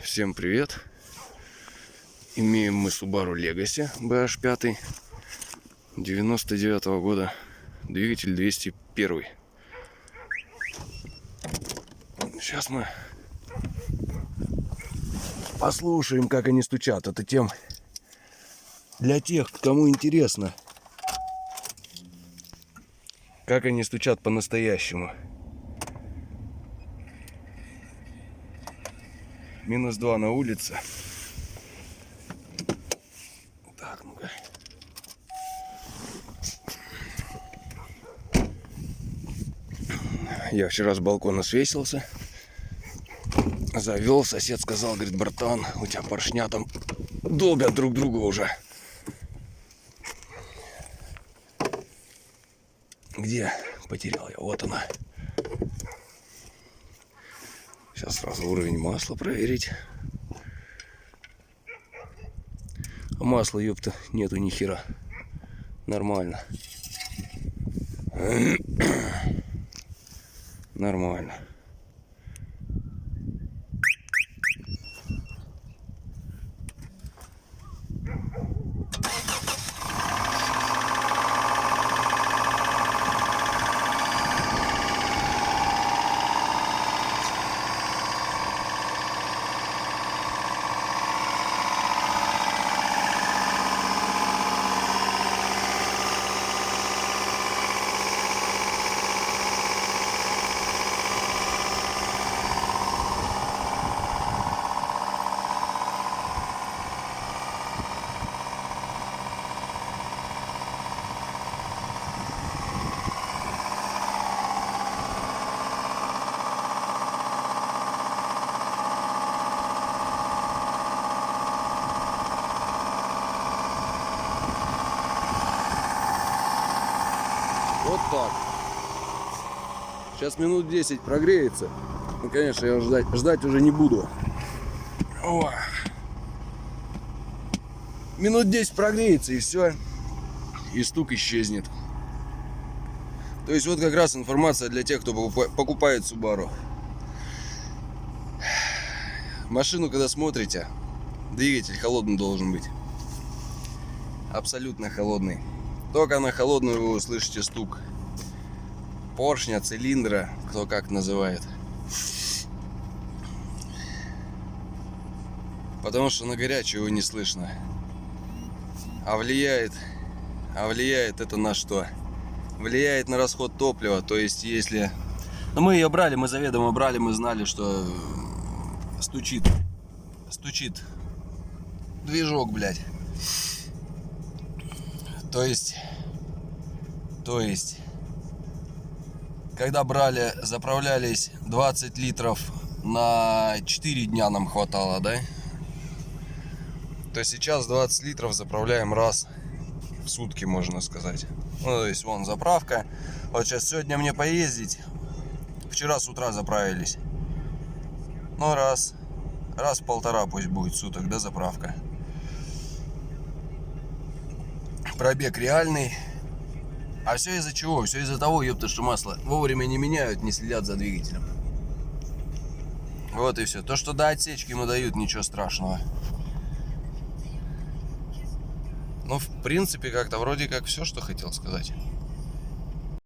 Всем привет! Имеем мы Subaru Legacy BH5 99-го года, двигатель 201. Сейчас мы послушаем, как они стучат. Это тем для тех, кому интересно, как они стучат по-настоящему. -2 на улице. Так, ну-ка. Я вчера с балкона свесился, завел. Сосед сказал, говорит: братан, у тебя поршня там долбят друг друга уже. Где? Потерял я. Вот она. Сейчас сразу уровень масла проверить. А масла, ёпта, нету ни хера. Нормально. Нормально. Вот так. Сейчас минут 10 прогреется. Ну, конечно, я ждать уже не буду. О. Минут 10 прогреется, и все. И стук исчезнет. То есть вот как раз информация для тех, кто покупает Subaru. Машину, когда смотрите, двигатель холодный должен быть. Абсолютно холодный. Только на холодную вы услышите стук поршня, цилиндра, кто как называет. Потому что на горячую его не слышно. А влияет это на что? Влияет на расход топлива. То есть если... Ну, мы ее брали, мы заведомо брали, мы знали, что стучит движок, блядь. То есть, когда брали, заправлялись 20 литров на 4 дня нам хватало, да? То сейчас 20 литров заправляем раз в сутки, можно сказать. Ну, то есть, вон заправка. Вот сейчас сегодня мне поездить. Вчера с утра заправились. Ну, раз в полтора пусть будет суток, да, заправка. Пробег реальный. А все из-за чего? Все из-за того, ёпта, что масло вовремя не меняют, не следят за двигателем. Вот и все. То, что до отсечки ему дают, ничего страшного. Ну, в принципе, как-то вроде как все, что хотел сказать.